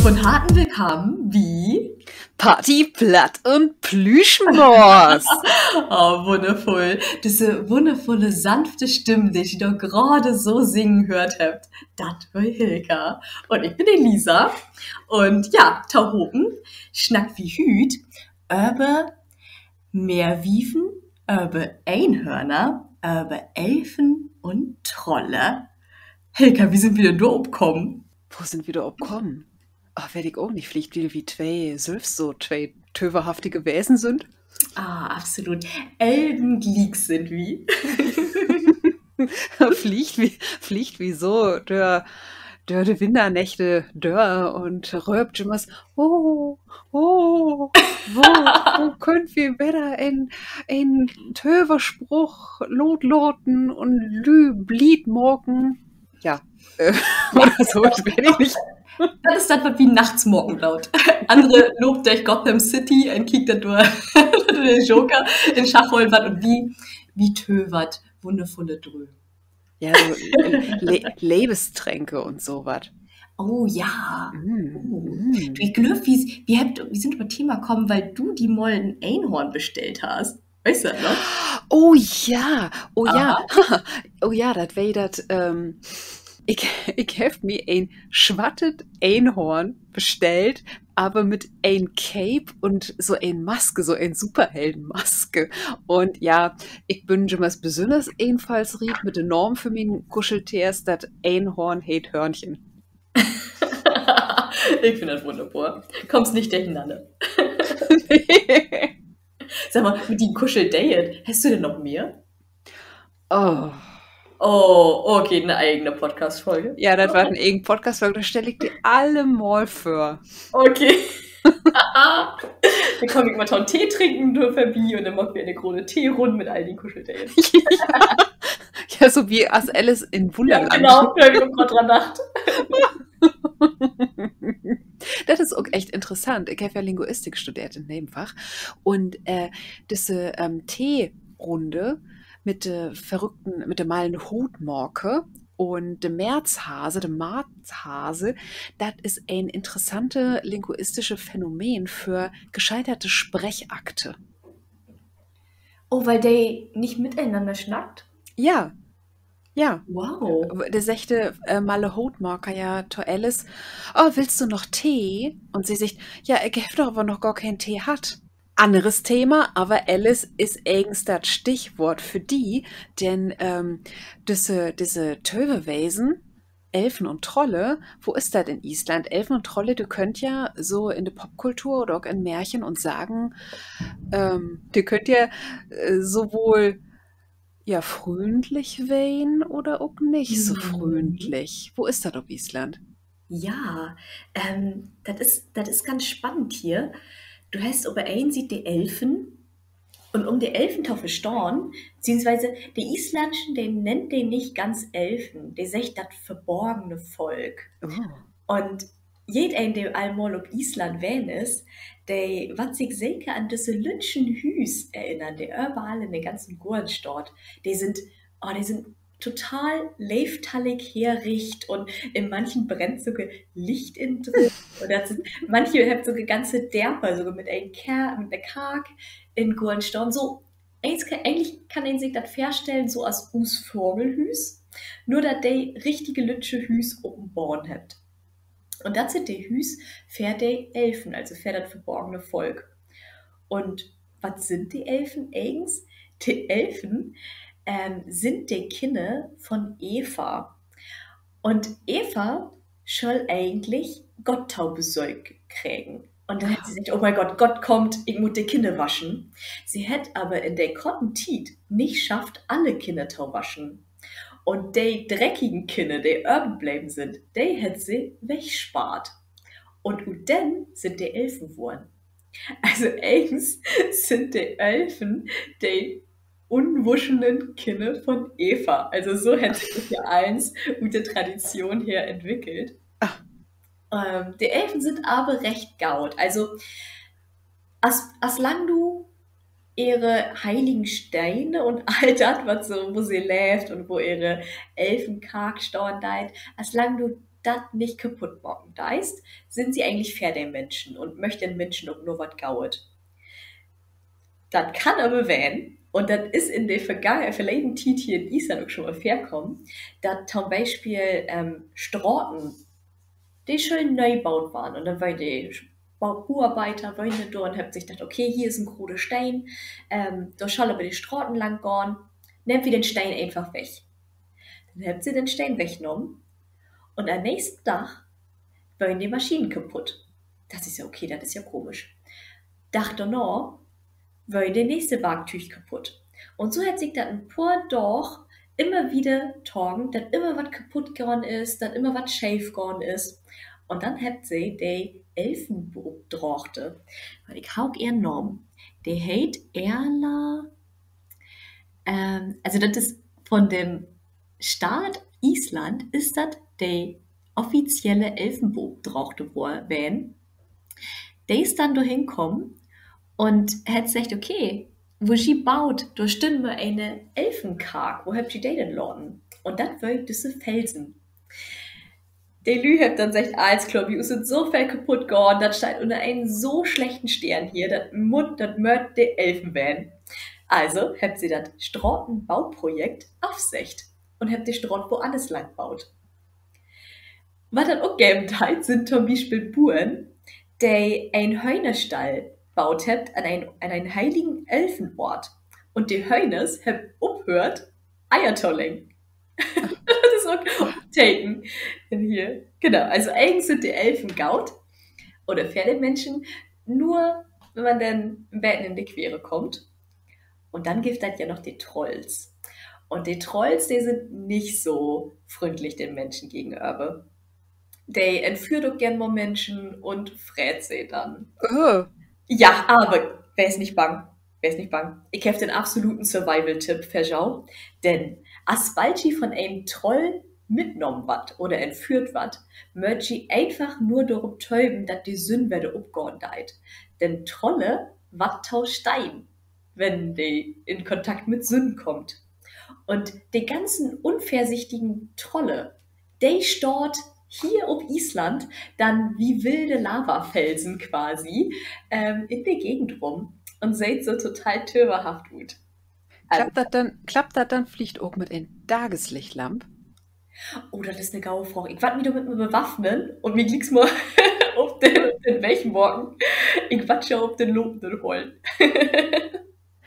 von harten Willkommen wie Party, Platt und Plüschmors. oh, wundervoll. Diese wundervolle, sanfte Stimme, die ich doch gerade so singen gehört habt. Das war Hilka. Und ich bin Elisa. Und ja, Tauhopen, Schnack wie Hüt, über Meerwiefen, über Einhörner, über Elfen und Trolle. Hilka, wie sind wir denn da umgekommen? Wo sind wir da abgekommen? Ach, werd ich auch nicht. Vielleicht wie zwei Sülfs so zwei töverhaftige Wesen sind. Ah, absolut. Elbenglieks sind wie. fliegt wie so der de Winternächte dör und röbt immer wo könnt wir besser ein Töverspruch lotloten und Blied morgen? Ja, oder so, ich weiß nicht. Das ist das, was wie nachts Morgenlaut. Andere lobt durch Gotham City und kiegt da durch den Joker in Schacholbad und wie tövert wundervolle Drö. Ja, so Lebestränke und sowas. Oh ja. Du, ich glaube, wir sind über Thema gekommen, weil du die mal ein Einhorn bestellt hast. Weißt du das noch? Oh ja, Aha. oh ja, das wär das, ich hab mir ein schwattet Einhorn bestellt, aber mit ein Cape und so ein Maske, so ein Superheldenmaske. Und ja, ich bin schon was Besonderes ebenfalls riet mit der Norm für mein Kuscheltiers, das Einhorn hält Hörnchen. Ich finde das wunderbar. Kommst nicht durcheinander. Sag mal, mit die Kuscheldate, hast du denn noch mehr? Oh. Oh, okay, eine eigene Podcast-Folge. Ja, das war ein irgendein Podcast-Folge, da stelle ich dir alle mal vor. Okay. Dann komme ich mal einen Tee trinken dürfen und dann machen wir eine große Teerunde mit all den Kuscheldates. Ja, so wie as Alice in Wunderland. Ja, genau, da habe ich auch gerade dran gedacht. Das ist auch echt interessant. Ich habe ja Linguistik studiert in dem Fach. Und diese Teerunde mit der malenden Hutmorke und der Märzhase, das ist ein interessantes linguistisches Phänomen für gescheiterte Sprechakte. Oh, weil die nicht miteinander schnackt? Ja. Wow. Der sagte Malle Hutmarker ja to Alice, oh, willst du noch Tee? Und sie sagt, ja, ich hab doch aber noch gar keinen Tee hat. Anderes Thema, aber Alice ist eigens das Stichwort für die, denn diese Töwewesen, Elfen und Trolle, wo ist das in Island? Elfen und Trolle, du könnt ja so in der Popkultur oder auch in Märchen und Sagen, du könnt ja sowohl ja freundlich wehen oder auch nicht so freundlich. Wo ist das auf Island? Ja, das ist ganz spannend hier. Du hast aber einen sieht die Elfen und um die Elfen zu verstehen, beziehungsweise die Islandschen, den nennt den nicht ganz Elfen, der sagt das verborgene Volk. Oh. Und jeder, der einmal auf Island wählen ist, der wird sich sicher an diese Lütschen Hüs erinnern, die überall in der ganzen Gurn steht. Die sind total leiftallig herricht und in manchen brennt sogar Licht in drin. Oder manche haben sogar ganze Därper, sogar mit einer Kark in Gurn stehen. So, eigentlich kann man sich das vorstellen, so als Vogelhüs, nur dass die richtige Lütsche Hüs oben Born hat. Und das sind die Hüs für die Elfen, also für das verborgene Volk. Und was sind die Elfen eigens? Die Elfen sind die Kinder von Eva. Und Eva soll eigentlich Gott Taubesäug kriegen. Und dann hat sie gesagt, oh mein Gott, Gott kommt, ich muss die Kinder waschen. Sie hat aber in der Kottentit nicht schafft, alle Kinder zu waschen. Und die dreckigen Kinder, die urban bleiben sind, die hat sie wegspart. Und dann sind die Elfen geworden. Also eigens sind die Elfen die unwuschenden Kinder von Eva. Also so hat sich das ja eins mit der Tradition her entwickelt. Die Elfen sind aber recht gaut. Also als lang du ihre heiligen Steine und all das, was so, wo sie lebt und wo ihre Elfenkark stehen deit, als lang du das nicht kaputt machen. Da heißt, sind sie eigentlich fair den Menschen und möchten Menschen auch nur was gauet. Das kann aber werden, und das ist in der vergangenen Zeit hier in Island auch schon mal vorkommen, dass zum Beispiel Straßen, die schön neu gebaut waren. Und dann waren die Bauarbeiter wollen da und haben sich gedacht, okay, hier ist ein kruder Stein, da soll aber die Straßen lang gehen, nehmen wir den Stein einfach weg. Dann haben sie den Stein weggenommen und am nächsten Tag waren die Maschinen kaputt. Das ist ja okay, das ist ja komisch. Tag danach war der nächste Werkzeug kaputt. Und so hat sich das ein paar Tage immer wieder getan, dass immer was kaputt gegangen ist, dass immer was schief gegangen ist. Und dann habt sie die Elfenbeauftragte, weil ich auch ihren Namen, der heißt Erla, also das ist von dem Staat Island, ist das die offizielle Elfenbeauftragte gewesen. Der ist dann da hingekommen und hat gesagt, okay, wo sie baut, da stimmt mir eine Elfenkark, wo habt ihr die denn laden? Und das war diese Felsen. Der Lü hat dann gesagt, alles klar, wir sind so viel kaputt geworden, das steht unter einem so schlechten Stern hier, das mört die Elfen werden. Also habt sie das Straßenbauprojekt aufsicht und habt die Straße woanders lang gebaut. Was dann auch gegeben hat, sind zum Beispiel Buren, die ein Hühnerstall baut habt an einen heiligen Elfenort. Und die Hühners haben aufgehört, Eier zu legen. Das ist auch taken in hier. Genau, also eigentlich sind die Elfen gaut oder Pferdemenschen, nur wenn man dann im Betten in die Quere kommt. Und dann gibt es ja noch die Trolls. Und die Trolls, die sind nicht so freundlich den Menschen gegenüber. Die entführt auch gern mal Menschen und frät sie dann. Oh, Ja, aber wer ist nicht bang? Wer ist nicht bang? Ich habe den absoluten Survival-Tipp verschau. Denn als Balchi von einem Troll mitgenommen wat oder entführt wat, möcht sie einfach nur darum täuben, dass die Sünde werde upgorn deit. Denn Trolle wat tau Stein, wenn die in Kontakt mit Sünden kommt. Und die ganzen unvorsichtigen Trolle, die stort hier auf Island dann wie wilde Lavafelsen quasi in der Gegend rum und seht so total töberhaft gut. Also, klappt das dann vielleicht auch mit ein Tageslichtlamp? oh, das ist eine gaue Frage. Ich werde mich damit mal bewaffnen und mir klick's mal auf den welchen Morgen. Ich werde schon auf den Lumpen holen.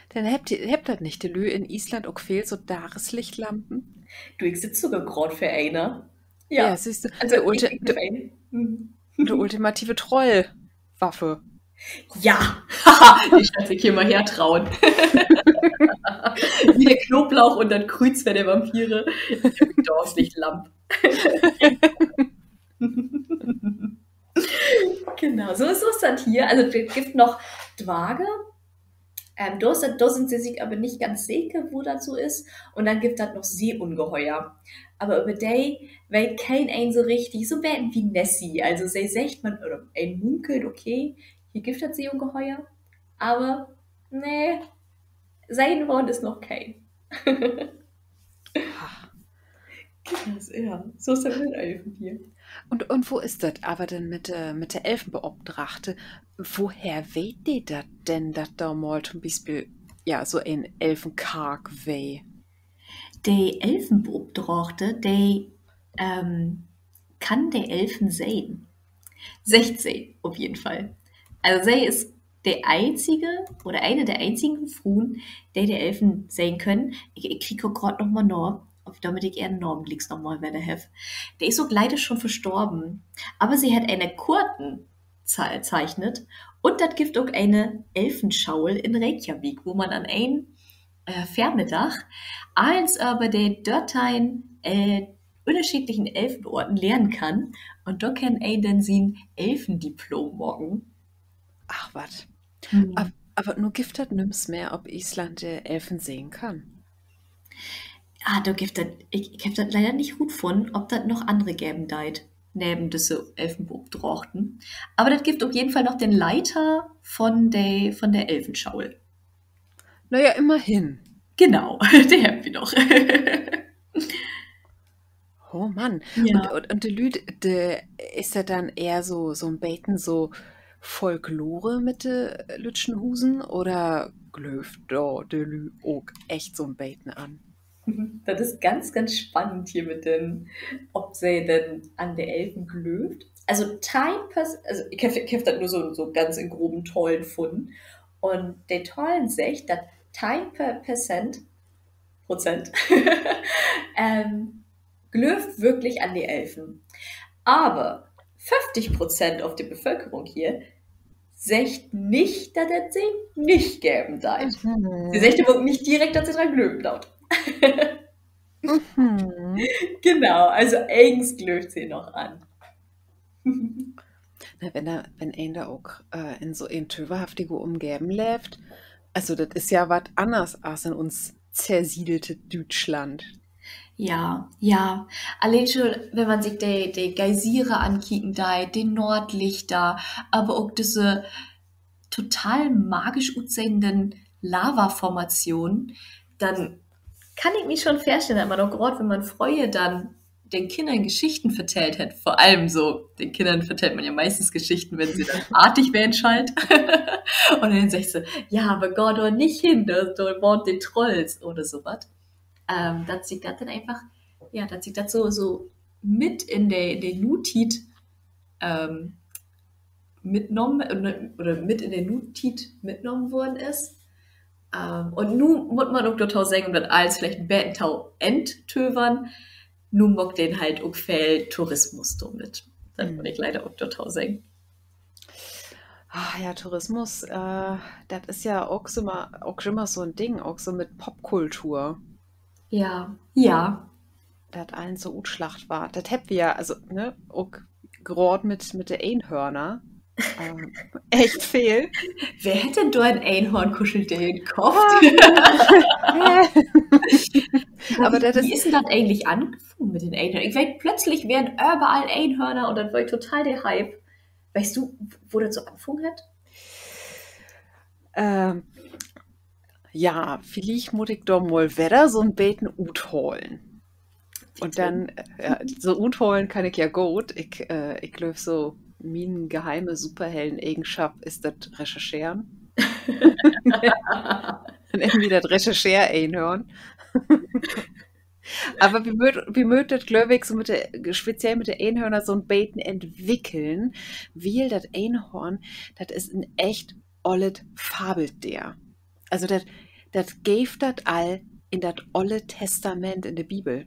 Dann habt das nicht, die Lü in Island auch viel so Tageslichtlampen? Du, ich sitze sogar gerade für eine. Ja, Ja, siehst du, also die ultimative Trollwaffe. Ja, ich lasse ich hier mal hertrauen. Wie der Knoblauch und dann Kreuzwehr der Vampire. Dorflichtlamp. Genau, so ist es dann hier. Also es gibt noch Dwarge. Da sind sie sich aber nicht ganz sicher, wo das so ist. Und dann gibt es noch Seeungeheuer. Aber über die weiß kein ein so richtig, so werden wie Nessie. Also sie sagt man, oder ein munkelt, okay, hier gibt es Seeungeheuer. Aber, nee, sein Wort ist noch kein. Ja, so ist das mit den Elfen hier. Und wo ist das aber denn mit der Elfenbeauftragte? Woher weht die das denn, dass da mal zum Beispiel, ja, so ein Elfenkarg weh? Die Elfenbeauftragte, die kann die Elfen sehen. 16 auf jeden Fall. Also sie ist der einzige oder eine der einzigen Frauen, die Elfen sehen können. Ich kriege gerade nochmal nach, damit ich ihren Namen liegst nochmal, wenn er hat. Der ist so leider schon verstorben. Aber sie hat eine Kurten zeichnet und das gibt auch eine Elfenschaul in Reykjavik, wo man an einem Vormittag als aber die Dörtein unterschiedlichen Elfenorten lernen kann. Und da kann er dann sein Elfendiplom morgen. Ach, was? Mhm. Aber nur gibt das nimm's mehr, ob Island Elfen sehen kann. Da gibt es, ich habe das leider nicht gut gefunden, ob das noch andere geben deit, neben diese Elfenbeauftragten. Aber das gibt auf jeden Fall noch den Leiter von der Elfenschaul. Naja, immerhin. Genau, der haben wir noch. Oh Mann. Und, Ja. und de Lüd, ist er dann eher so ein Beten, so Folklore mit de Lütschenhusen oder glöft da de Lü auch echt so ein Beten an? Das ist ganz, ganz spannend hier mit den, ob sie denn an der Elfen glöft. Also also ich habe das nur so ganz in groben Tollen gefunden. Und der Tollen sagt, dass 10% ähm, glöft wirklich an die Elfen. Aber 50% auf die Bevölkerung hier sagt nicht, dass es sie nicht geben darf. Sie Mhm. sagt aber nicht direkt, dass sie dran glöben laut. Mhm. Genau, also eigens glöft sie noch an. Na, wenn einer auch in so in töverhaftige Umgeben lebt, also das ist ja was anderes als in uns zersiedelte Deutschland. Ja, ja. Allein schon, wenn man sich die Geysire ankicken da, den Nordlichter, aber auch diese total magisch aussehenden Lavaformationen, dann kann ich mir schon vorstellen, dass man auch gerade, wenn man Freue dann den Kindern Geschichten vertellt hat, vor allem so, den Kindern vertellt man ja meistens Geschichten, wenn sie dann artig werden schalt. Und dann sagst du, ja, aber Gott doch nicht hin, da wohnt die Trolls oder sowas. Dass sich das dann einfach, ja, dass sich das so mit in der Nutit ähm, mitgenommen oder mit in der Nutit mitgenommen worden ist. Und nun muss man auch total sagen, um das alles vielleicht ein bisschen Tau enttövern, nun mag den halt auch viel Tourismus damit. Das muss Hm. ich leider auch total sagen. Ah, ja, Tourismus, das ist ja auch immer so ein Ding, auch so mit Popkultur, Ja, ja. das allen so Utschlacht war. Das hätten wir ja, also, ne, auch gerade mit der Einhörner, echt viel. Wer hätte denn da ein Einhorn-Kuschelding gekauft? Aber das Wie ist, ist denn das eigentlich angefangen mit den Einhörnern? Ich weiß, plötzlich werden überall Einhörner und dann war ich total der Hype. Weißt du, wo das so angefangen hat? ähm, ja, vielleicht muss ich doch mal wieder so ein Beten Ut holen. Und Bitte. dann, ja, so Ut holen kann ich ja gut. Ich glaube, so mein geheime Superhelden-Eigenschaft ist das Recherchieren. Und irgendwie das Recherchier einhören. Aber wie mögt das, glaube ich, so speziell mit der Einhörner so ein Beten entwickeln, weil das Einhorn, das ist ein echt ollet Fabeltier. Also das gäf das all in das Olle Testament in der Bibel.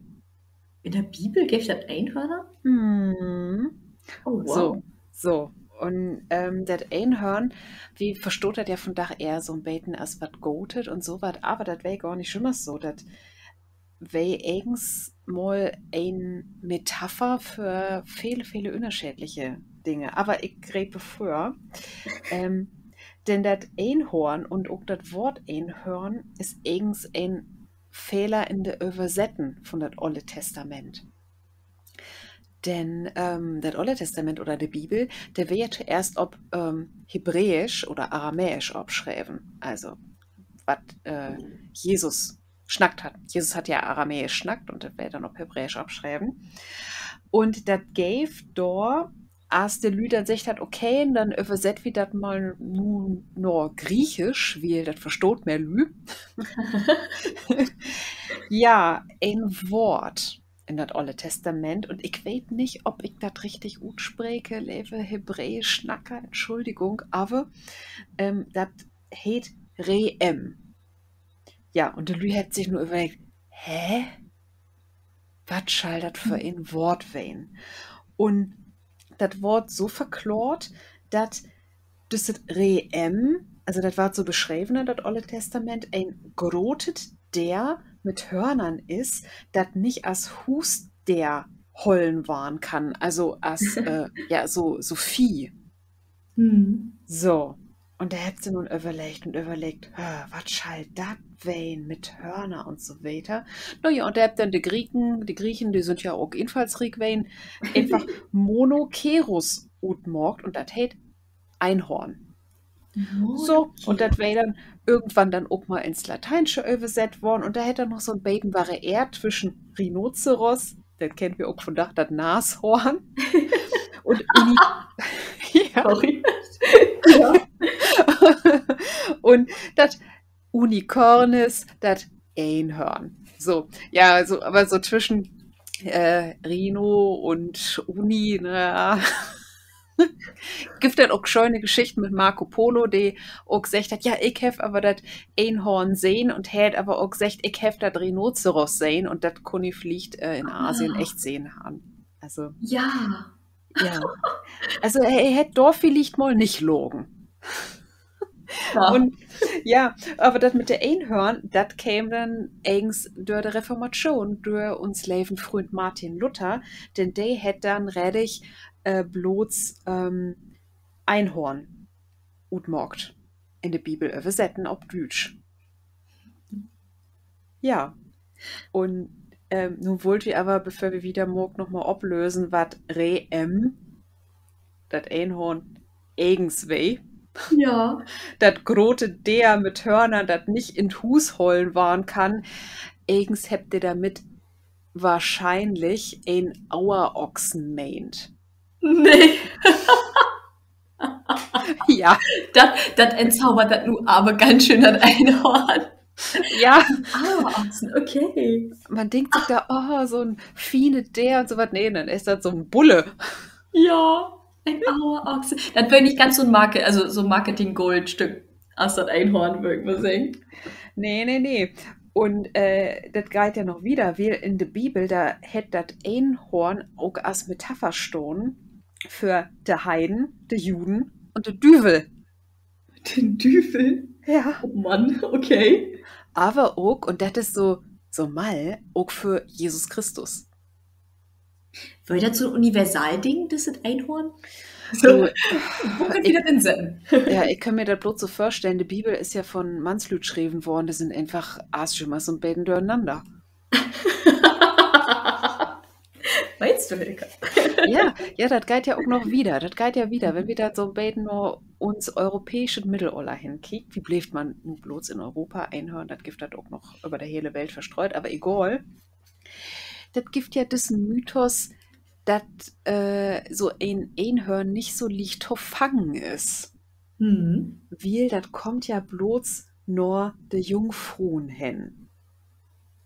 In der Bibel gibt es Einhörner? Hm. Oh, So, wow. so. Und das Einhorn, wie versteht das ja von Dach eher so ein Beten als was gotet und so was, aber das wäre gar nicht immer so. Das wäre eigens mal ein Metapher für viele, viele unterschiedliche Dinge. Aber ich gräbe vor, ähm, denn das Einhorn und auch das Wort Einhorn ist eigens ein Fehler in der Übersetzen von das Olle Testament. Denn das Alte Testament oder die Bibel, der wird ja zuerst ob Hebräisch oder Aramäisch abschreiben. Also, was Jesus schnackt hat. Jesus hat ja Aramäisch schnackt und das wird dann auf Hebräisch abschreiben. Und das gave da, als der Lü dann gesagt hat, okay, dann übersetzt wir das mal nun nur Griechisch, wie das versteht mehr Lü. Ja, ein Wort in das Alte Testament und ich weiß nicht, ob ich das richtig gut spreche, lebe Hebräisch Schnacker, Entschuldigung, aber das heißt Reem. Ja, und der Lü hat sich nur überlegt, hä? Was soll das für ein Wort sein? Und das Wort so verklort, dass das Reem, also das war so beschrieben in das Alte Testament, ein Grotet, der mit Hörnern ist, das nicht als Hust der Hollen waren kann, also als ja, so Vieh. Hm. So. Und da hat sie nun überlegt und überlegt, was schall dat wein mit Hörner und so weiter. Naja, und da habt dann die Griechen, die sind ja auch ebenfalls riek wein, einfach Monokerus utmorgt und das heißt Einhorn. So, und Okay. das wäre dann irgendwann dann auch mal ins Lateinische übersetzt worden und da hätte er noch so ein Beten variiert zwischen Rhinoceros Das kennen wir auch von da, das Nashorn. Und ja. Sorry. Ja. Und das Unicornis, das Einhorn. So, ja, so, aber so zwischen Rhino und Uni, na, gibt dann auch schöne Geschichten mit Marco Polo, der auch gesagt hat, ja, ich hef aber das Einhorn sehen und hat aber auch gesagt, ich hef das Rhinoceros sehen und das Kuni fliegt in Asien echt sehen haben. Also, Ja. ja. Also, er hätte da vielleicht mal nicht logen. Ja. Und ja, aber das mit der Einhorn, das käme dann eigens durch die Reformation, durch uns Leben Freund Martin Luther, denn der hätte dann reddig bloß Einhorn utmogt in der Bibel übersetzen auf Deutsch. Ja, und nun wollt wir aber, bevor wir wieder morgen nochmal ablösen, was das Einhorn eigens weh. Ja. Das grote der mit Hörnern, das nicht in Hus holen waren kann, eigens habt ihr damit wahrscheinlich ein Auerochsen meint. Nee. Ja, Das entzaubert das nur aber ganz schön das Einhorn. ja, Auerochsen, okay. man denkt sich da, oh, so ein Fiene der und so was. Nee, dann ist das so ein Bulle. Ja, ein Auerochsen. Das wäre nicht ganz so ein also so Marketing-Goldstück aus das Einhorn, würde man sagen. Nee. Und das geht ja noch wieder, weil in der Bibel, da hätte das Einhorn auch als Metapher stehen für die Heiden, die Juden und die Düvel. Den Düvel? Ja. Oh Mann, okay. Aber auch, und das ist so mal, auch für Jesus Christus. Wäre das so ein Universalding, das Einhorn? So, Wo könnt ihr das denn sehen? ja, ich kann mir das bloß so vorstellen, die Bibel ist ja von Mannslüt geschrieben worden, das sind einfach Aasschimers und beiden durcheinander. Meinst du, Hilke? Ja, das geht ja auch noch wieder. Das geht ja wieder. Wenn wir da so beiden nur uns europäische Mittelalter hinkriegt, wie bleibt man nun bloß in Europa einhören, das gibt das auch noch über der hele Welt verstreut, aber egal. Das gibt ja diesen Mythos, dass so ein Einhorn nicht so leicht zu fangen ist. Weil das kommt ja bloß nur de Jungfruen hin.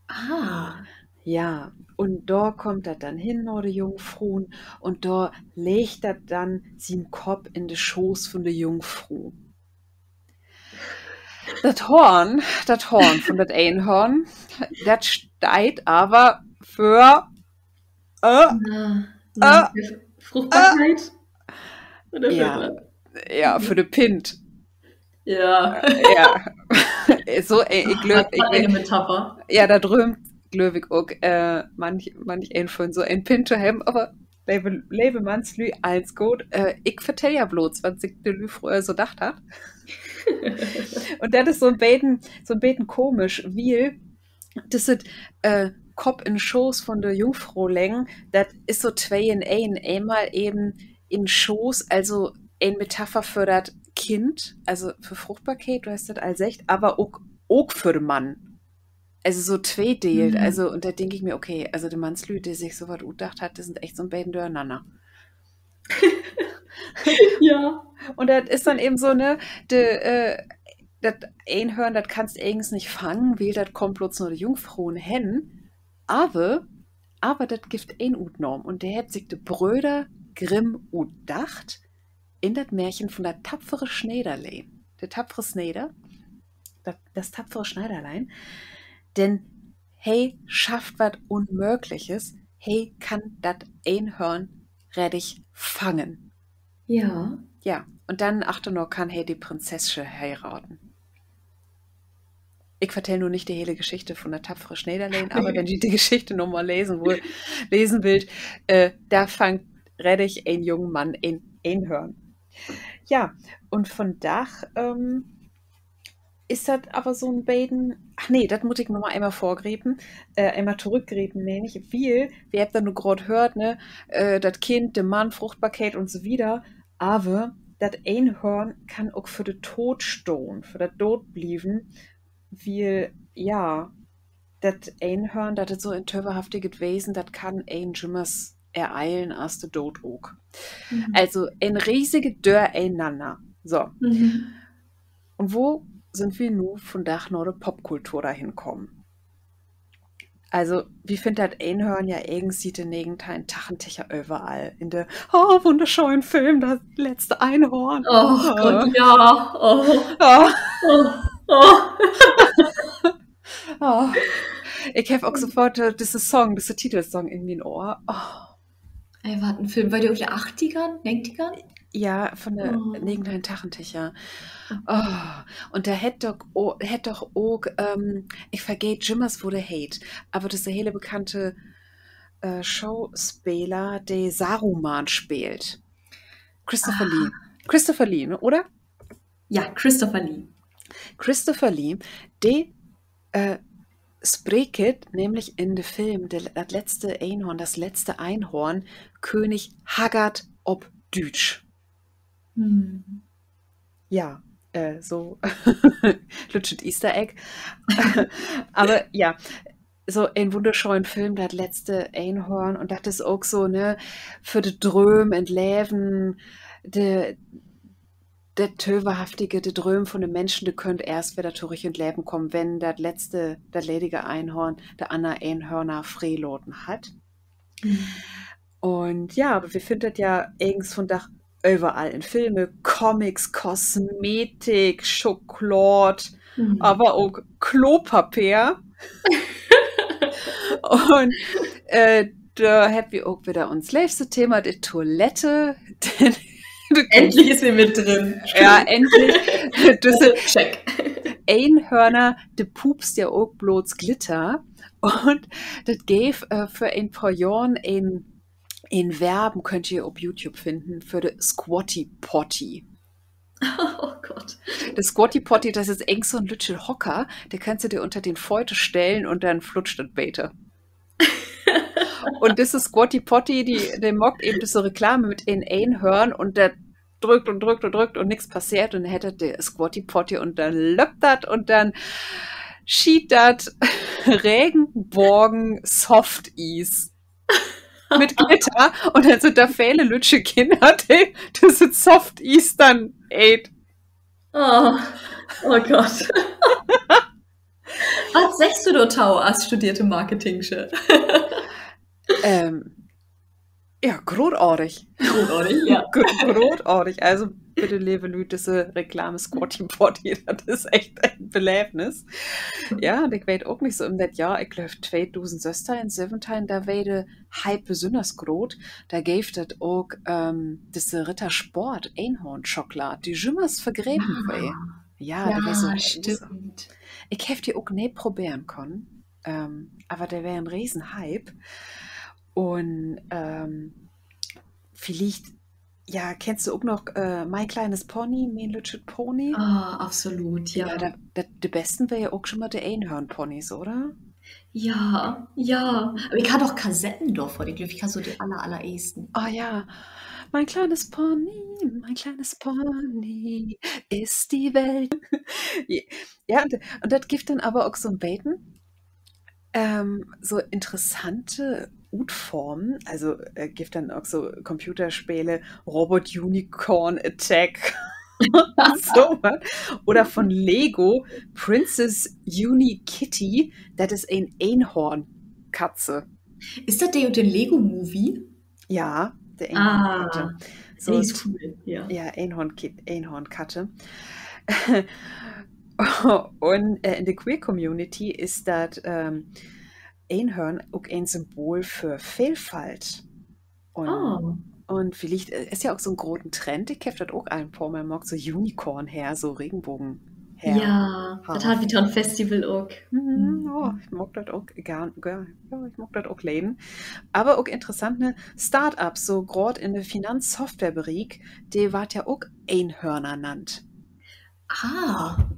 Ah. Ja, und da kommt das dann hin, nur de Jungfruen, und da legt das dann sin Kopf in de Schoß von de Jungfru. Das Horn von das Einhorn, das steht aber für Fruchtbarkeit? Oder ja, für was? ja, für de Pint. Ja. Ja, so, ich Was glaube, eine Metapher. ja, da drüben, glaube ich, auch manch ein von so ein Pint zu haben, aber lebe manslü als gut. Ich vertell ja bloß, was sich der Lü früher so gedacht hat. Und das ist so ein Beten komisch, weil das ist Kopf in Schoß von der Jungfrau längen, das ist so zwei in ein. Einmal eben in Schoß, also ein Metapher für das Kind, also für Fruchtbarkeit, du hast das als echt, aber auch für den Mann. Also so zweidelt, also, und da denke ich mir, okay, also der Mannslü, der sich so was gedacht hat, das sind echt so ein beiden durcheinander. Ja. Und das ist dann eben so, ne, das Einhörn, das kannst du eigens nicht fangen, weil das kommt bloß nur die Jungfrauen hin. Aber das gibt ein Utnorm. Und der hat sich die Brüder Grimm utdacht in das Märchen von der tapfere Schneiderlein. Der tapfere Schneider, das tapfere Schneiderlein. Denn hey, schafft was Unmögliches. Hey, kann das Einhörn reddig fangen. Ja. Ja, und dann, achte noch, kann hey die Prinzessin heiraten. Ich vertelle nur nicht die hele Geschichte von der tapfere Schneiderlein, aber wenn ihr die Geschichte nochmal lesen wollt, da fangt reddig ein junger Mann ein Einhörn. Ja, und von Dach ist das aber so ein beiden. Ach nee, das muss ich nochmal einmal vorgreifen, einmal zurückgreifen, meine ich. Viel, wir habt da nur gerade gehört, ne, das Kind, der Mann, Fruchtbarkeit und so wieder. Aber das Einhorn kann auch für den Tod stehen, für das Tod blieben, weil, ja, das Einhörn, das ist so ein töverhaftiges Wesen, das kann ein Jimmers ereilen als der Tod auch. Mhm. Also ein riesige Dörr einander. So. Mhm. Und wo sind wir nun von Dach nach der Popkultur dahin kommen? Also, wie findet das Einhörn ja irgendwie den Gegenteil Tachenticher überall. In der, oh, wunderschönen Film, das letzte Einhorn. Oh Gott, ja. Oh, Oh, oh, oh. oh. Ich habe auch sofort diese Song, diese Titelsong in mein Ohr. Oh. Ey, war ein Film, war der aus den 80ern, 90ern? Ja, von der Oh. Negentein Tachenticher. Oh. Und der hätt doch auch, ich vergeht Jimmers wo der hate, aber das ist der hele bekannte Showspieler, der Saruman spielt. Christopher Lee. Christopher Lee, ne, oder? Ja, Christopher Lee. Christopher Lee, der spricht nämlich in dem Film das letzte Einhorn, König Haggard ob Deutsch. Hm. Ja, so lutschet Easter Egg. Aber ja, so ein wunderschönen Film, das letzte Einhorn, und das ist auch so, ne, für de Dröm und Leben, der Töverhaftige, de Dröm von den Menschen, die könnt erst wieder zurück und Leben kommen, wenn das letzte, das ledige Einhorn, der Anna Einhörner freeloten hat. Hm. Und ja, aber wir finden das ja eigens von Dach überall in Filme, Comics, Kosmetik, Schokolade, Hm. aber auch Klopapier. Und da haben wir auch wieder uns letzte Thema, die Toilette. Endlich ist sie mit drin. Ja, endlich. Diese Check. Einhörner, die pupst ja auch bloß Glitter. Und das gäf für ein paar Jahren ein Verben, könnt ihr auf YouTube finden, für die Squatty Potty. Oh Gott. Der Squatty Potty, das ist eng so ein lütschel Hocker, der kannst du dir unter den Feute stellen und dann flutscht das Beete. Und das ist Squatty Potty, der mockt eben diese Reklame mit in Einhörn und der drückt und drückt und drückt und nichts passiert und dann hätte der Squatty Potty und dann löppt das und dann schied das Regenbogen Soft Ease mit Glitter und dann sind da viele lütsche Kinder, die diese Soft Ease dann ate. Oh, oh Gott. Was sagst du da, Tau, als studierte Marketing-Chef? Ja, großartig. Großartig, ja. Großartig. Also bitte, liebe Leute, diese Reklame Squatty Potty, das ist echt ein Belebnis. Ja, und ich weiß auch nicht so im das Jahr, ich glaube 2016, 17, da war der Hype besonders groß. Da gäbe das auch diese Rittersport Einhorn-Schokolade, die jümmers vergräben war. Ja, da war so, stimmt. ich hätte die auch nicht probieren können, aber der wäre ein Riesenhype. Und vielleicht, ja, kennst du auch noch Mein kleines Pony, Mein Lütschet Pony? Ah, absolut, ja. Ja, die besten wäre ja auch schon mal die Einhörnponys, oder? Ja, ja. Aber ich kann doch Kassetten davon, ich glaube, ich kann so die allerersten. Ah ja, mein kleines Pony ist die Welt. Ja, und das gibt dann aber auch so ein Beten. So interessante Utformen, also gibt dann auch so Computerspiele, Robot Unicorn Attack, so was. Oder von Lego, Princess Uni Kitty, das ist ein Einhornkatze. Ist das der und den Lego-Movie? Ja, der Einhornkatze. Ah, So, die ist cool, ja. ja, Einhornkatze. Und in der Queer Community ist das Einhorn auch ein Symbol für Vielfalt. Oh, Und vielleicht ist ja auch so ein großen Trend, ich habe das auch ein paar Mal mag so Unicorn her, so Regenbogen her. ja, das hat wieder ein Festival auch. Oh, ich mag das auch gern, ja, ich mag das auch leben. Aber auch interessante Startups, so gerade in der Finanzsoftwarebereich, die wart ja auch Einhörner nannt. Ah,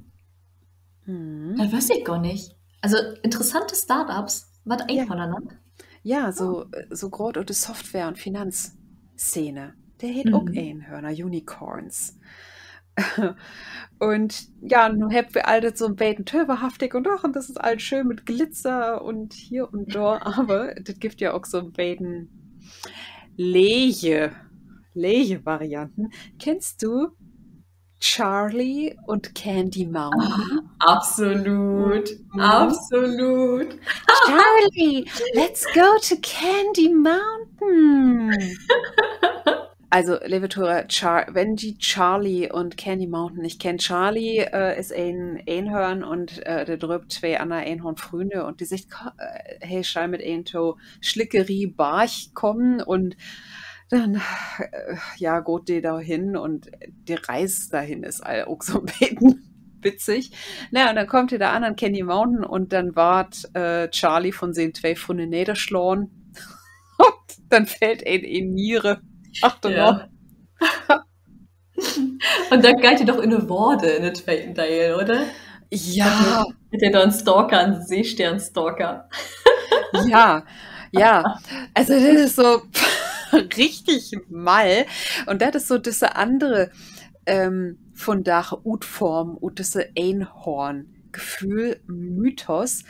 Mhm. das weiß ich gar nicht. Also interessante Startups, was Einhörner nennt. Ja, so gerade auch die Software- und Finanzszene. Der hat auch Mhm. Einhörner, Unicorns. Und ja, nun habt wir alles so ein bisschen töverhaftig und ach, und das ist alles schön mit Glitzer und hier und da, aber das gibt ja auch so ein bisschen Leje, Leje-Varianten. Kennst du Charlie und Candy Mountain? Absolut, Mhm. absolut. Charlie, let's go to Candy Mountain. Also, liebe Tora, wenn die Charlie und Candy Mountain nicht kennt, Charlie ist ein Einhorn und der drübt zwei andere Einhornfrüne und die sich hey, schall mit ein to Schlickerie Barch kommen und dann ja, geht die da hin und die Reise dahin ist auch so ein bisschen witzig. Na, und dann kommt ihr da an Candy Mountain und dann ward Charlie von den zwei Funde niederschlagen und dann fällt ein in Niere. Ach, du noch. Ja. Und dann geht ihr doch in eine Worte in den zweiten Teil, oder? Ja, Mit der dann Stalker, einen Seestern-Stalker. ja, ja. Also das ist so richtig mal. Und das ist so diese andere von der Utform und diese Einhorn-Gefühl, Mythos.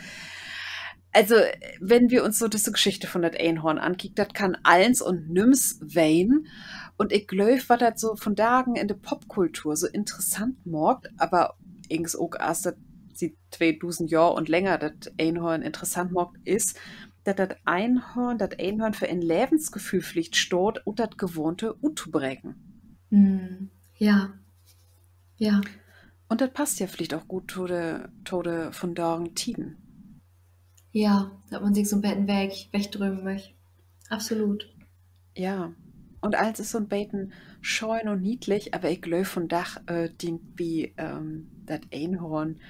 Also, wenn wir uns so diese Geschichte von das Einhorn ankicken, das kann allens und nims wein. Und ich glaube, was das so von Tagen in der Popkultur so interessant macht, aber ings auch erst das sieht 2000 Jahre und länger das Einhorn interessant macht, ist, dass das Einhorn für ein Lebensgefühl Pflicht steht und das Gewohnte utubrechen. Ja, ja, Und das passt ja vielleicht auch gut Tode von Dagen Tiden. ja, dass man sich so ein bisschen wegdrücken möchte. Absolut. Ja. Und alles ist so ein Beten scheun und niedlich, aber ich glaube von Dach dient wie das Einhorn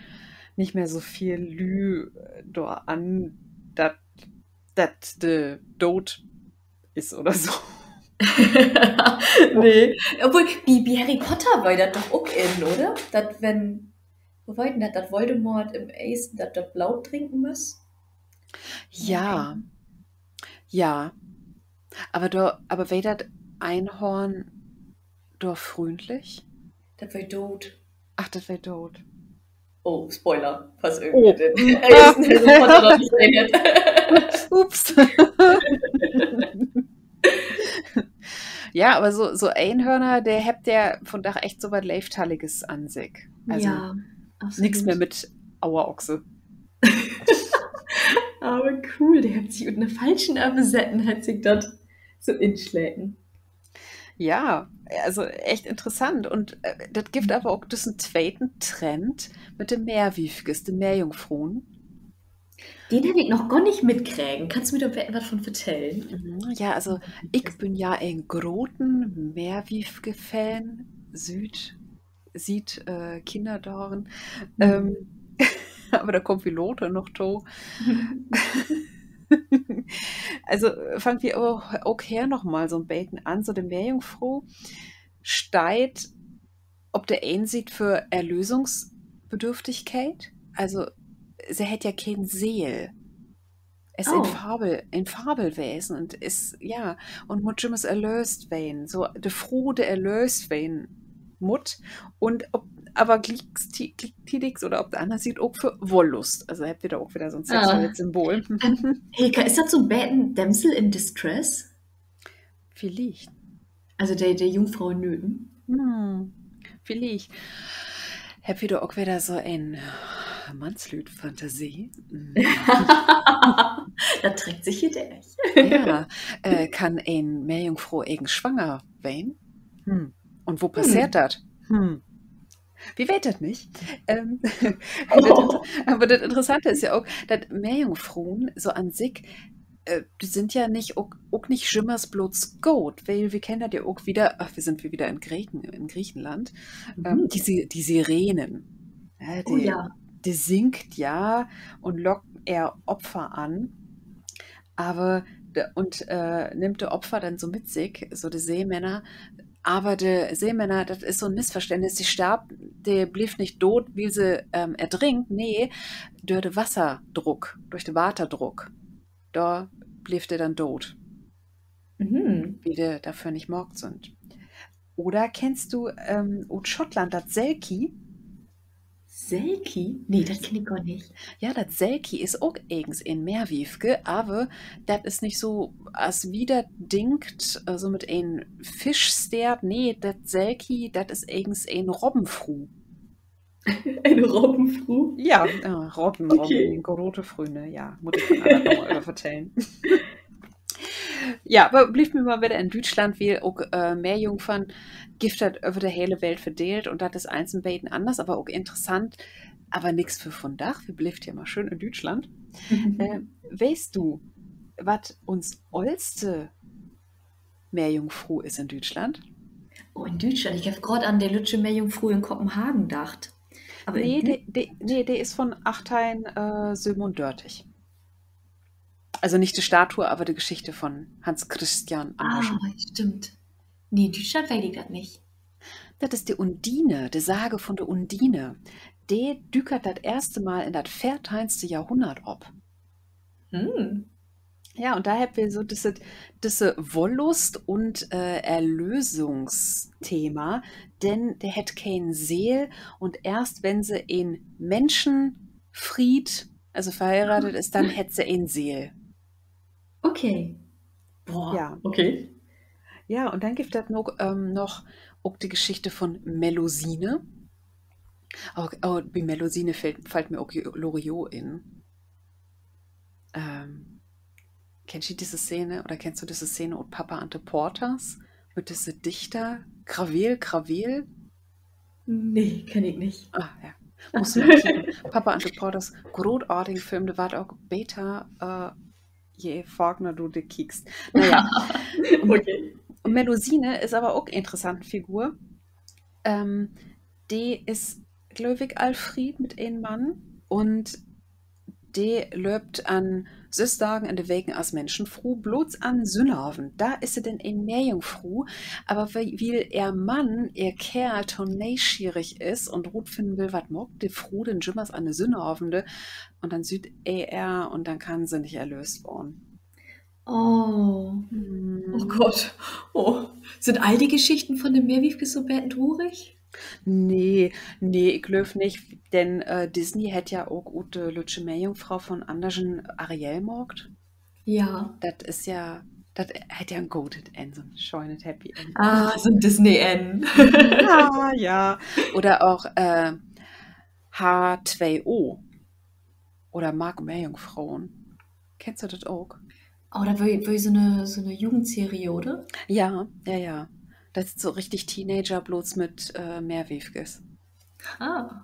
nicht mehr so viel Lü da an, dass de Tod ist oder so. Nee. Obwohl, wie Harry Potter war das doch auch in, oder? Das, wenn, wo war denn das, dass Voldemort im Ace das Blau trinken muss? Ja, ja. Aber wär das Einhorn da freundlich? Das war tot. Ach, das wär tot. Oh, Spoiler, was Oh. irgendwie den ersten Harry Potter noch nicht gesehen hat. Ups. Ja, aber so Einhörner, der habt ja von Dach echt so was Leiftalliges an sich. Also Ja, nichts mehr absolut. mit Auerochse. Aber cool, der hat sich mit einer falschen Besetten, hat sich das so inschlägen. Ja, also echt interessant. Und das gibt aber auch diesen zweiten Trend mit dem Meerwiefges, den Meerjungfruen. Den habe ich noch gar nicht mitkriegen. Kannst du mir da was von erzählen? Ja, also ich bin ja ein großen Meerwiefge-Fan. Sieht Kinderdorn. Mhm. Aber da kommt wie Lothar noch to. Also fangen wir auch her noch mal so ein Bacon an. So der Meerjungfrau steigt, ob der ein sieht für Erlösungsbedürftigkeit. Also sie hat ja kein Seel. Es ist Oh, ein Fabelwesen und ist, ja, und Mut muss erlöst werden. So, de Froh, der erlöst werden Mut. Und ob, aber Glix oder ob der andere sieht auch für Wollust. Also habt ihr da auch wieder so ein ah. sexuelles Symbol. Hilka, ist das so ein Bäten Dämsel in Distress? Vielleicht. Also der Jungfrau in Nöten? Hm, vielleicht. Habt ihr da auch wieder so ein Mannslüd-Fantasie? Da trägt sich hier der echt. Ja, kann ein Meerjungfrau irgend schwanger werden? Und wo passiert Hm. das? Wie weht das nicht? Oh. Aber das Interessante ist ja auch, dass Meerjungfrauen so an sich, die sind ja nicht auch nicht Schimmers bloß Goat, weil wir kennen das ja auch wieder, ach, wir sind wieder in Griechenland, Mhm. die Sirenen. Ja, Oh ja. die singt ja und lockt eher Opfer an. Aber nimmt der Opfer dann so mit sich, so die Seemänner. Aber die Seemänner, das ist so ein Missverständnis. Die starb, die blieb nicht tot, wie sie ertrinkt. Nee, durch den Wasserdruck, durch den Waterdruck. Da blieb der dann tot, Mhm. wie die dafür nicht morgt sind. Oder kennst du aus Schottland das Selkie? Selkie? Nee, das kenne ich gar nicht. Ja, das Selkie ist auch eigens in Meerwiefke, aber das ist nicht so als wieder dingt, so mit ein Fischstert. Nee, das Selkie, das ist eigens ein Robbenfruh. Eine Robbenfruh? Ja, Robben, Okay. große Früne, ja, muss ich von anderen nochmal über vertellen. Ja, aber blieb mir mal wieder in Deutschland, wie auch Meerjungfern Gift hat über die hele Welt verteilt und das ist eins in beiden anders, aber auch interessant, aber nichts für von Dach. Wir blieben ja mal schön in Deutschland. Weißt du, was uns oldste Meerjungfrau ist in Deutschland? Oh, in Deutschland. Ich habe gerade an der Lütsche Meerjungfrau in Kopenhagen gedacht. Aber in Nee, Deutschland? der ist von Achtein Sömon Dörtich. Also nicht die Statue, aber die Geschichte von Hans Christian Ah, Andersen. stimmt. Nee, in Deutschland weiß ich das nicht. Das ist die Undine, die Sage von der Undine. Die dükert das erste Mal in das 14. Jahrhundert ab. Hm. Ja, und da haben wir so diese Wollust und Erlösungsthema, denn der hat kein Seel und erst wenn sie in Menschenfried, also verheiratet ist, dann hätte sie ein Seel. Okay. Boah, Ja, okay. ja, und dann gibt es noch auch die Geschichte von Melusine. Bei Melusine fällt mir auch Loriot in. Ähm, Kennst du diese Szene oder kennst du diese Szene und Papa Ante Portas mit diese Dichter? Krawel? Nee, kenne ich nicht. Ah, ja. Musst du mal kicken. Papa Ante Portas, großartiger Film, der war auch Beta, je Wagner du de kiekst. Naja, und Okay. Melusine ist aber auch eine interessante Figur. Ähm, die ist, glaube ich, Alfred mit einem Mann und die lebt an Süßdagen in de Wegen als Menschenfruh, bloß an Sünnaven. Da ist sie denn ein Meerjungfruh, aber weil ihr Mann, ihr Kerl, tonneschierig ist und rot finden will, was mockt, die Fruh den Jimmers an de Sünavende und dann süd er und dann kann sie nicht erlöst worden. Oh. Oh Hm. Gott. Oh. Sind all die Geschichten von dem Meerwiefke so bettenturig? Nee, nee, ich glaub nicht, denn Disney hätte ja auch Ute Lütsche Meerjungfrau von Andersen Ariel mogt. Ja. Das ist ja, das hätte ja ein Goated End, so ein scheunet Happy End. Ah, so ein Disney-N. Ja, ja. Oder auch H2O oder Mark Meerjungfrauen. Kennst du das auch? Oh, da war so eine Jugendserie, oder? Ja, ja, ja. Das ist so richtig Teenager, bloß mit Meerwefkes. Ah.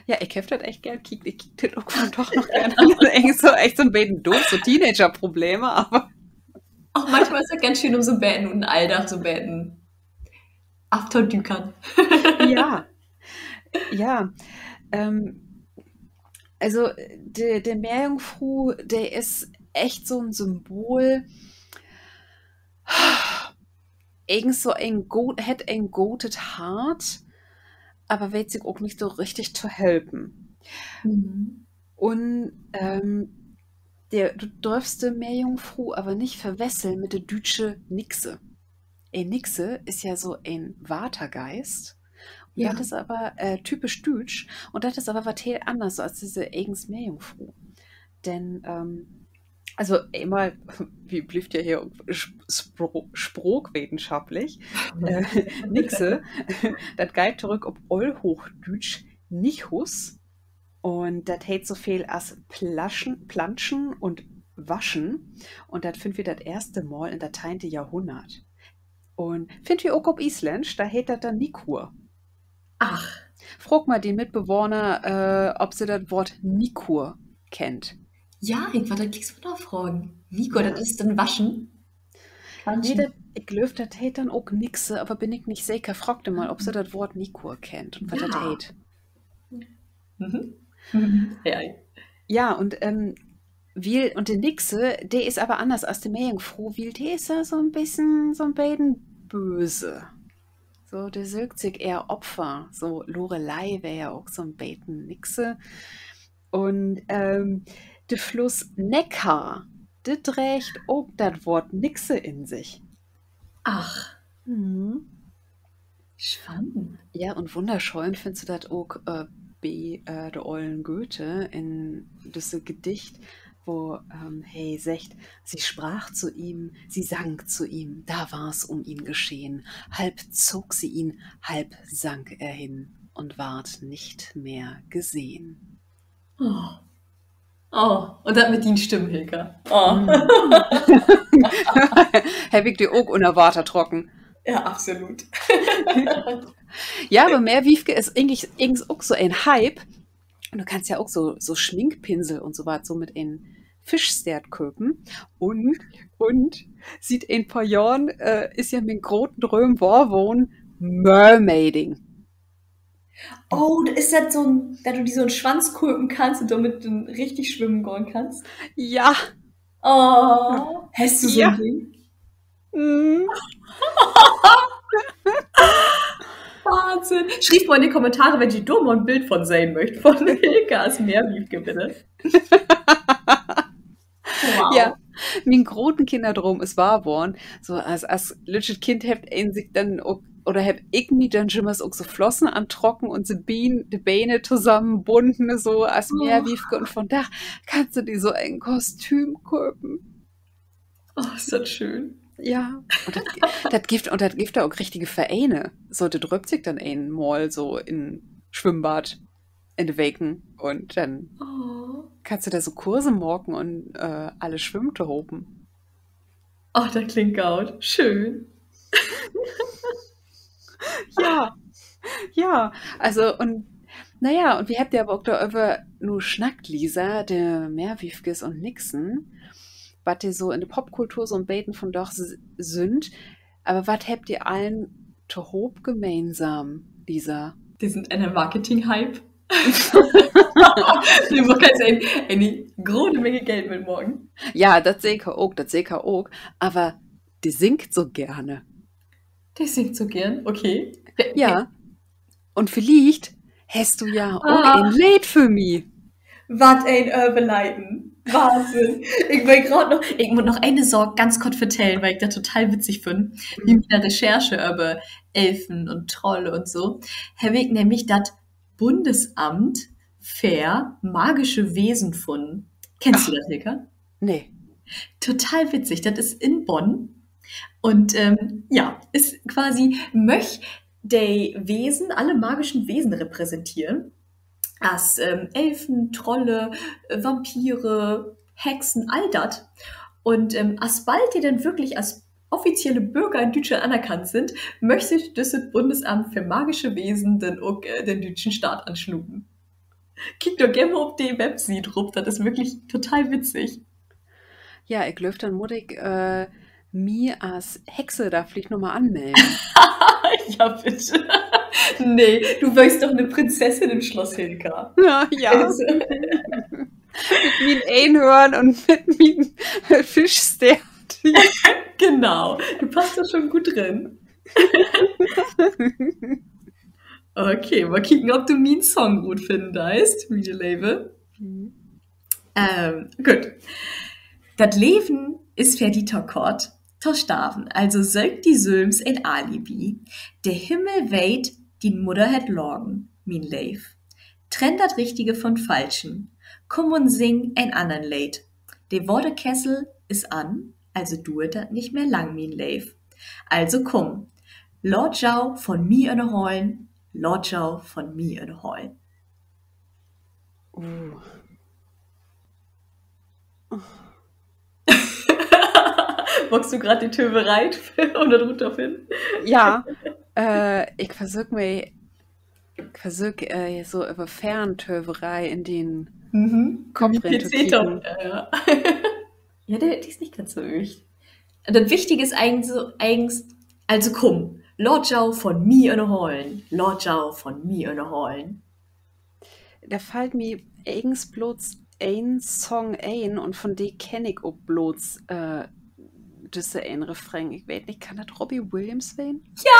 Ja, ich hab das echt gern gekickt. Ich kick das auch doch noch gerne. Das ist echt so ein bisschen doof, so Teenager-Probleme, aber Auch manchmal ist es ganz schön, um so Betten und ein Alldach so Betten abzudückern. ja, ja. Ähm, also der Meerjungfruh, der ist echt so ein Symbol. Irgend so hat ein goated Heart, aber weiß sich auch nicht so richtig zu helfen. Mhm. Und du darfst die Meerjungfrau aber nicht verwechseln mit der deutsche Nixe. Ein Nixe ist ja so ein Watergeist. Und das Ja. ist aber typisch deutsch. Und das ist aber was heel anders als diese eigens Meerjungfrau. Denn, also einmal, wie blüft ja hier sprachwissenschaftlich, äh, Nixe, das geht zurück auf Allhochdeutsch Nichus. Und das heißt so viel als Planschen und Waschen. Und das finden wir das erste Mal in das 10. Jahrhundert. Und finden wir auch auf Isländisch, da heißt das dann Nikur. Ach, Frag mal die Mitbewohner, ob sie das Wort Nikur kennt. ja, ich wollte kriegst du nachfragen. Nico, das Ja. ist dann Waschen? Nee, Planschen? ich glaub, das heißt dann auch Nixe, aber bin ich nicht sicher. Frag dir mal, ob sie das Wort Nikur kennt und was das Ja. heißt. Mhm. Mhm. Ja. Ja, und und der Nixe, der ist aber anders als der Meerjungfrau, weil der ist ja so ein bisschen, so ein bisschen böse. So, der sucht sich eher Opfer. So, Lorelei wäre ja auch so ein bisschen Nixe. Und der Fluss Neckar, der trägt auch das Wort Nixe in sich. Ach, Mhm. Spannend. Ja, und wunderschön findest du das auch der ollen Goethe in diesem Gedicht, wo hey sagt, sie sprach zu ihm, sie sang zu ihm, da war's um ihn geschehen, halb zog sie ihn, halb sank er hin und ward nicht mehr gesehen. Oh. Oh, und das mit den Stimmen, Hilka. Oh. Hab ich dir auch unerwartet trocken. Ja, absolut. Ja, aber Meerwiefke ist eigentlich auch so ein Hype. Und du kannst ja auch so Schminkpinsel und so was so mit in Fischstert köpen. Und sieht in ein paar Jahren, ist ja mit großen Dröm Warwohn Mermaiding. Oh, ist das so ein, da du dir so einen Schwanz kulpen kannst und damit dann richtig schwimmen gehen kannst? Ja. Oh, hast du so ein Ding? Mm. Wahnsinn. Schreibt mal in die Kommentare, wenn ihr da mal ein Bild von sehen möchtet, von Hilkas Meerwiefke, bitte. Wow. Ja, mein großen Kinder drum ist wahr worden. So als lütsches Kind habt ein sich dann auch, oder hab ich mir dann schon mal so Flossen antrocken und die Beine zusammenbunden, so als Meerwiefke. Und von da kannst du dir so ein Kostüm kaufen. Oh, ist das schön. Ja, und das gibt da auch richtige Vereine. So, das drückt sich dann einmal so in Schwimmbad in den Weken und dann kannst du da so Kurse morgen und alle schwimmen hopen. Oh, das klingt gut. Schön. Ja, also und naja, und wir habt ja aber auch da über nur schnackt, Lisa, der Meerwiefkes und Nixon, was die so in der Popkultur so ein Beten von doch sind. Aber was habt ihr allen to hob gemeinsam, Lisa? Die sind ein Marketing-Hype. Du kannst eine große Menge Geld mit morgen. Ja, das sehe ich auch. Aber die singt so gerne. Die singt so gern, okay. Ja. Und vielleicht hast du ja auch ein Lied für mich. Was ein Überleiten. Wahnsinn. Ich muss noch eine Sorge ganz kurz vertellen, weil ich das total witzig finde. Wie mit der Recherche über Elfen und Trolle und so. Habe ich nämlich das Bundesamt für magische Wesen gefunden. Kennst du das, Hilka? Nee. Total witzig. Das ist in Bonn. Und ja, ist quasi die Wesen, alle magischen Wesen repräsentieren. Als Elfen, Trolle, Vampire, Hexen, all das. Und sobald die dann wirklich als offizielle Bürger in Deutschland anerkannt sind, möchte das Bundesamt für magische Wesen den deutschen Staat anschnuppen. Kickt doch gerne mal auf die Website rum, das ist wirklich total witzig. Ja, ich glaube, dann muss ich mir als Hexe da vielleicht nochmal anmelden. Ja, bitte. Nee, du wärst doch eine Prinzessin im Schloss Hilka. Ja. Also. Mit mir Einhorn und mit mir Fischstern. Genau, du passt da schon gut drin. Okay, mal kicken, ob du meinen Song gut finden deist, wie du lebe. Gut. Das Leben ist für die Tokort, Tostaven, also sögt die Sülms ein Alibi. Der Himmel weht, die Mutter het Lorgen, min Leif. Trenn dat Richtige von Falschen. Komm und sing ein andern Lied. Der Wortekessel ist an, also duet dat nicht mehr lang, min Leif. Also komm, Lord Jau von mir in de Heulen, Lord Jau von mir in de Heulen. Magst du gerade die Töverei oder drunter finden? Ja, ich versuche so über Ferntöverei in den Kopf reinzukicken. Ja, die ist nicht ganz so echt. Das Wichtige ist eigentlich, also komm, Lord Jau von mir in de Heulen, Lord Jau von mir in de Heulen. Da fällt mir eigens bloß ein Song ein und von dem kenne ich auch bloß das ein Refrain. Ich weiß nicht, kann das Robbie Williams sein? Ja,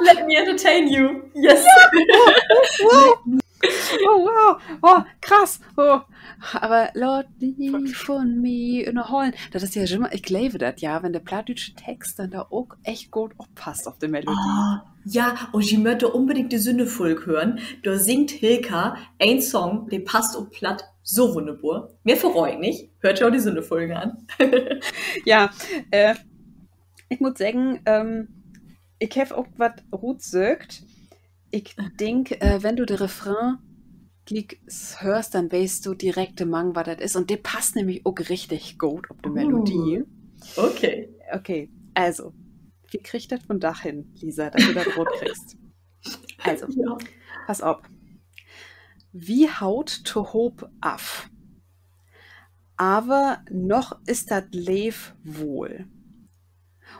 let me entertain you. Yes. Oh, wow, oh, krass. Oh. Aber laut die von mir in der Hollen. Das ist ja immer, ich glaube das, ja, wenn der plattdeutsche Text dann da auch echt gut aufpasst auf die Melodie. Ah, ja, und ich möchte unbedingt die Sündefolg hören. Da singt Hilka ein Song, der passt auf platt so wunderbar. Mir verreut nicht. Hört ihr auch die Sündefolge an. Ja, ich muss sagen, ich habe auch was gut gesagt. Ich denke, wenn du den Refrain hörst, dann weißt du direkt im Mang, was das ist. Und der passt nämlich auch richtig gut auf die Melodie. Okay. Okay, also, wie kriegt das von Dach hin, Lisa, dass du das rot kriegst? Also, Ja. pass auf. Wie haut to hoop af? Aber noch ist dat Lev wohl.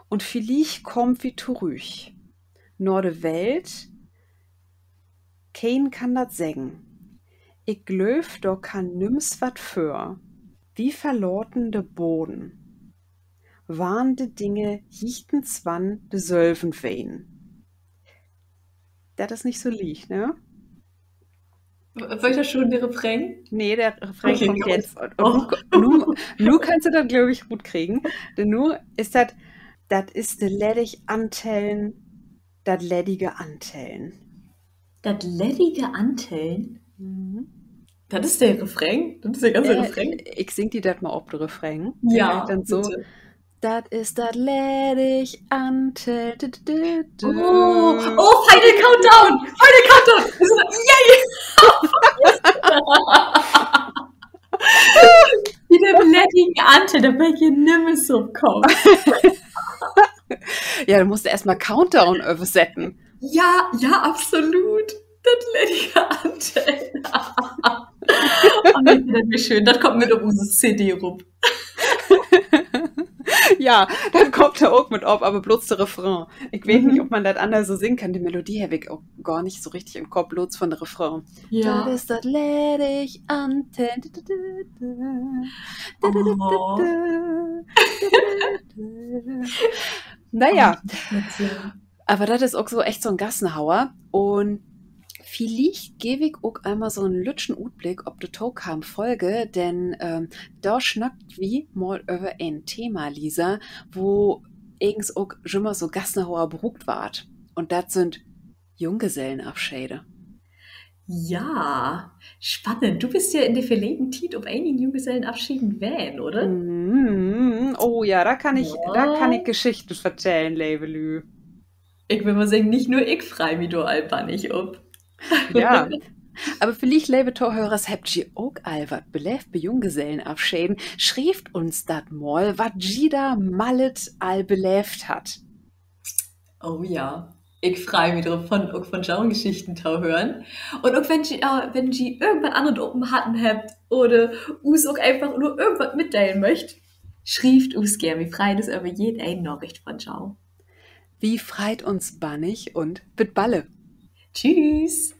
Und vielleicht kommt wie zurück. Nor de Welt, kein kann dat sägen. Ich glöf, do kann nims wat für. Wie verloren de Boden. Waren de Dinge hiechten zwan de Sölven wehen. Das ist nicht so lieg, ne? Wollt ihr schon den Refrain? Nee, der Refrain Okay, kommt gut. jetzt. Und Oh. nu kannst du das, glaube ich, gut kriegen. Denn nu ist das ist de ledig antellen, dat ledige antellen. Das ledige Antellen, Mhm. das ist der Refrain? Das ist der ganze Refrain? Ich sing die dat mal ob der Refrain. Ja, Dann so, bitte. dat ist dat ledig antellen. Oh, Final Countdown! Final Countdown! Yay! Wie der ledigen Antell, da bin ich hier nimmer so kommen. Ja, dann musst du erstmal Countdown übersetzen. Ja, ja, absolut. Das ledige Antell. Oh, das ist schön. Das kommt mit auf unsere CD rum. Ja, dann kommt er auch mit ob, aber bloß der Refrain. Ich weiß nicht, ob man das anders so singen kann. Die Melodie habe ich auch gar nicht so richtig im Kopf, bloß von der Refrain. Ja. Das ist das ledig anten. Oh. Naja, Ja. aber das ist auch so echt so ein Gassenhauer. Und vielleicht gebe ich auch einmal so einen lütschen Utblick ob die Tokam-Folge, denn da schnackt wie mal über ein Thema, Lisa, wo eigens auch schon mal so Gassenhauer berugt ward. Und das sind Junggesellenabschiede. Ja, spannend. Du bist ja in der verlegen Tiet auf einigen Junggesellenabschieden Van, oder? Mhm. Oh ja, da kann ich Ja. Geschichten erzählen, Levelü. Ich will mal sagen, nicht nur ich frei mich da alban nicht ob. Ja. Aber vielleicht, liebe Torhörers, habt ihr auch all wat belebt bei Junggesellenabschieden? Schrieft uns dat mal, wat jeder mallet all belebt hat. Oh ja. Ich freue mich drauf, von Geschichten zu hören. Und auch wenn Sie irgendwas anderes oben hatten habt oder us auch einfach nur irgendwas mitteilen möcht, schrieft us gern. Wir freuen uns über jede Nachricht von Ciao. Wie freit uns bannig und bit Balle. Tschüss!